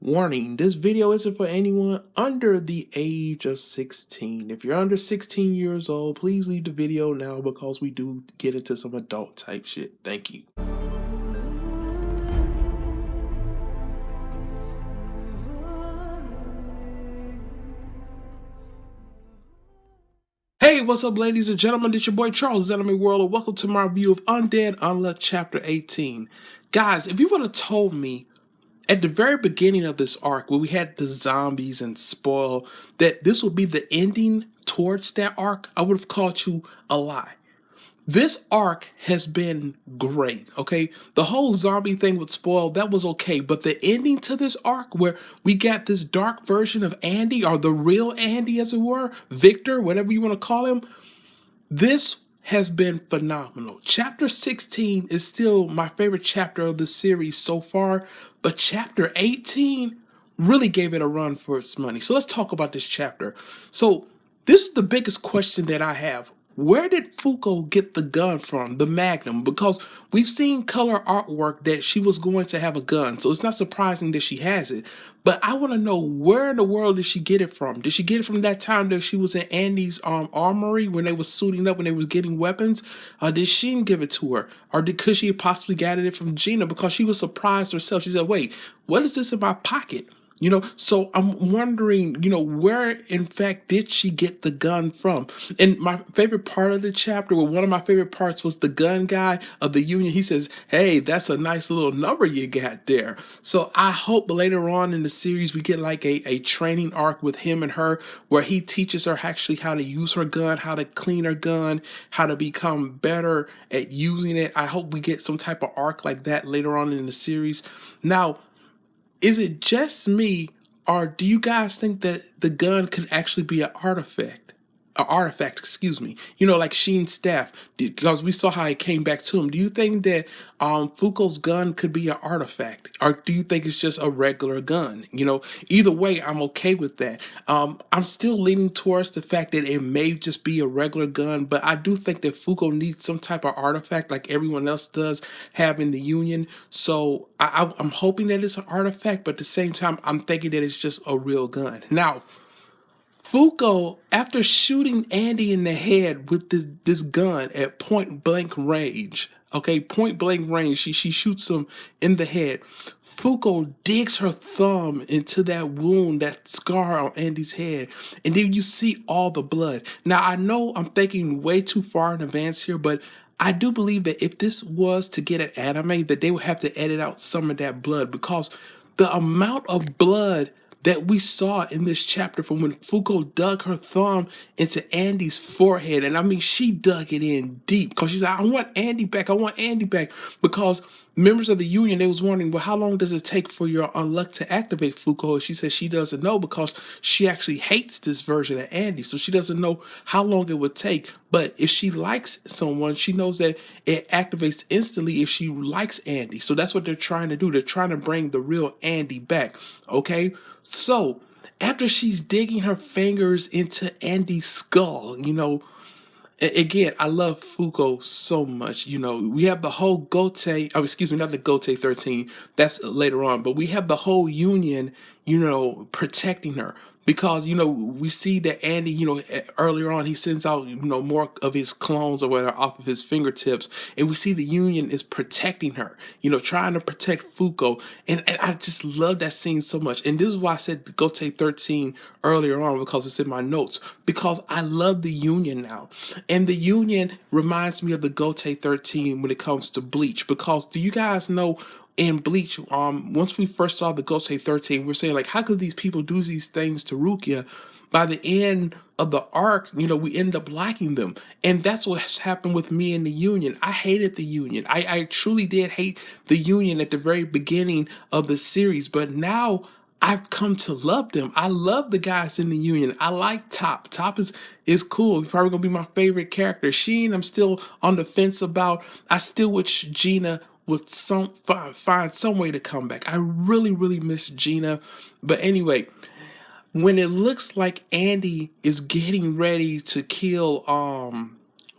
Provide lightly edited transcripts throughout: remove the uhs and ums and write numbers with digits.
Warning, this video isn't for anyone under the age of 16. If you're under 16 years old, please leave the video now because we do get into some adult type shit. Thank you. Hey, what's up, ladies and gentlemen? It's your boy CharlesISanimeWorld, and welcome to my review of UNDEAD UNLUCK Chapter 18. Guys, if you would have told me at the very beginning of this arc, where we had the zombies and spoil, that this would be the ending towards that arc, I would have called you a lie. This arc has been great, okay? The whole zombie thing with spoil, that was okay, but the ending to this arc where we got this dark version of Andy, or the real Andy as it were, Victor, whatever you want to call him, this has been phenomenal. Chapter 16 is still my favorite chapter of the series so far, but chapter 18 really gave it a run for its money. So let's talk about this chapter. So this is the biggest question that I have. Where did Fuko get the gun from, the Magnum? Because we've seen color artwork that she was going to have a gun, so it's not surprising that she has it. But I want to know, where in the world did she get it from? Did she get it from that time that she was in Andy's armory when they was suiting up, when they was getting weapons? Did Sheen give it to her? Or could she have possibly gotten it from Gina? Because she was surprised herself. She said, wait, what is this in my pocket? You know, so I'm wondering, where in fact did she get the gun from? And my favorite part of the chapter, well, one of my favorite parts was the gun guy of the Union. He says, hey, that's a nice little number you got there. So I hope later on in the series we get like a training arc with him and her where he teaches her actually how to use her gun, how to clean her gun, how to become better at using it. I hope we get some type of arc like that later on in the series. Now, is it just me, or do you guys think that the gun could actually be an artifact? An artifact, excuse me. Like Sheen's staff, because we saw how it came back to him. Do you think that Fuko's gun could be an artifact, or do you think it's just a regular gun? Either way, I'm okay with that. I'm still leaning towards the fact that it may just be a regular gun, but I do think that Fuko needs some type of artifact like everyone else does have in the Union. So I'm hoping that it's an artifact, but at the same time, I'm thinking that it's just a real gun. Now, Fuko, after shooting Andy in the head with this gun at point blank range, okay, point blank range, she shoots him in the head. Fuko digs her thumb into that wound, that scar on Andy's head, and then you see all the blood. Now, I know I'm thinking way too far in advance here, but I do believe that if this was to get an anime, that they would have to edit out some of that blood, because the amount of blood that we saw in this chapter from when Fuko dug her thumb into Andy's forehead. And I mean, she dug it in deep because she's like, I want Andy back. I want Andy back. Because members of the Union, they was wondering, well, how long does it take for your UNLUCK to activate, Fuko? And she said she doesn't know because she actually hates this version of Andy. So she doesn't know how long it would take. But if she likes someone, she knows that it activates instantly if she likes Andy. So that's what they're trying to do. They're trying to bring the real Andy back. Okay? So, after she's digging her fingers into Andy's skull, again, I love Fuko so much. We have the whole Gote, oh, excuse me, not the Gote 13, that's later on, but we have the whole Union, protecting her. Because, we see that Andy, earlier on, he sends out, more of his clones or whatever off of his fingertips. And we see the Union is protecting her, trying to protect Fuko. And I just love that scene so much. And this is why I said Gote 13 earlier on, because it's in my notes. Because I love the Union now. And the Union reminds me of the Gote 13 when it comes to Bleach. Because do you guys know, in Bleach, once we first saw the Gote 13, we're saying, like, how could these people do these things to Rukia? By the end of the arc, we end up liking them. And that's what's happened with me and the Union. I hated the Union. I truly did hate the Union at the very beginning of the series. But now I've come to love them. I love the guys in the Union. I like Top. Top is cool. He's probably going to be my favorite character. Sheen, I'm still on the fence about. I still wish Gina would find some way to come back. I really, really miss Gina. But anyway, when it looks like Andy is getting ready to kill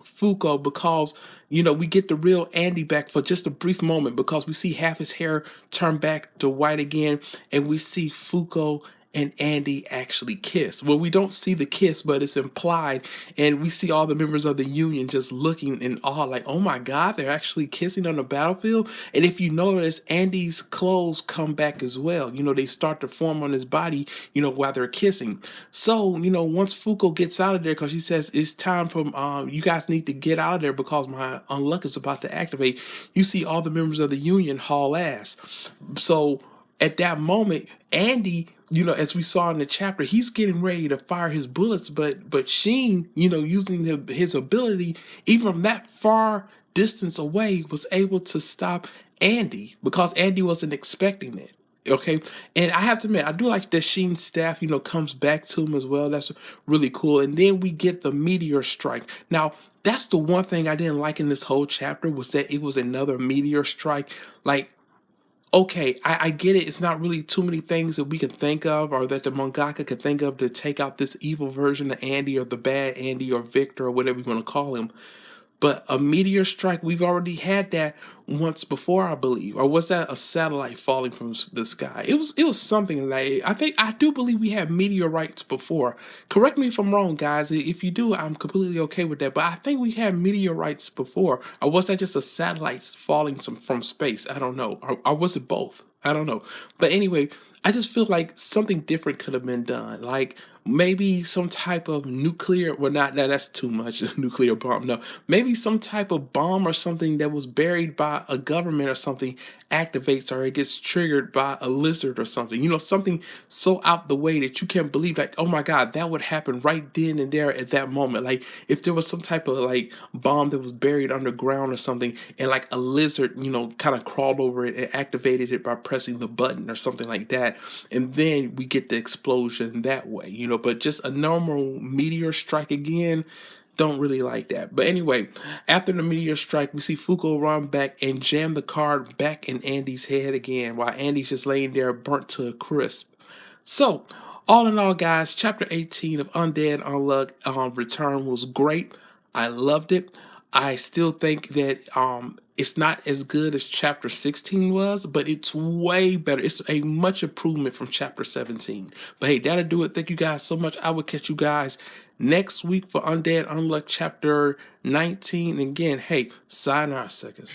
Fuko, because we get the real Andy back for just a brief moment because we see half his hair turn back to white again, and we see Fuko and Andy actually kiss. Well, we don't see the kiss, but it's implied, and we see all the members of the Union just looking in awe, like, oh my God, they're actually kissing on the battlefield. And if you notice, Andy's clothes come back as well. They start to form on his body, while they're kissing. So, once Fuko gets out of there, because she says it's time for you guys need to get out of there because my unluck is about to activate, you see all the members of the Union haul ass. So at that moment, Andy, as we saw in the chapter, he's getting ready to fire his bullets, but Sheen, using his ability, even from that far distance away, was able to stop Andy because Andy wasn't expecting it. Okay, and I have to admit, I do like that Sheen's staff, comes back to him as well. That's really cool. And then we get the meteor strike. Now, that's the one thing I didn't like in this whole chapter, was that it was another meteor strike. Like, okay, I get it. It's not really too many things that we can think of or that the mangaka could think of to take out this evil version of Andy, or the bad Andy, or Victor, or whatever you want to call him. But a meteor strike, we've already had that once before, I believe. Or was that a satellite falling from the sky? It was something like, I do believe we had meteorites before. Correct me if I'm wrong, guys. If you do, I'm completely okay with that. But I think we had meteorites before. Or was that just a satellite falling from space? I don't know. Or was it both? I don't know. But anyway, I just feel like something different could have been done. Like maybe some type of nuclear, well, not, that's too much, a nuclear bomb, no. Maybe some type of bomb or something that was buried by a government or something activates, or it gets triggered by a lizard or something. Something so out the way that you can't believe, like, oh my God, that would happen right then and there at that moment. Like if there was some type of like bomb that was buried underground or something, and like a lizard, kind of crawled over it and activated it by pressing the button or something like that. And then we get the explosion that way, but just a normal meteor strike again, don't really like that. But anyway, after the meteor strike, we see Fuko run back and jam the card back in Andy's head again, while Andy's just laying there burnt to a crisp. So, all in all, guys, chapter 18 of Undead Unluck Return was great. I loved it. I still think that it's not as good as chapter 16 was, but it's way better. It's a much improvement from chapter 17. But hey, that'll do it. Thank you guys so much. I will catch you guys next week for Undead Unluck chapter 19. And again, hey, sayonara, suckers.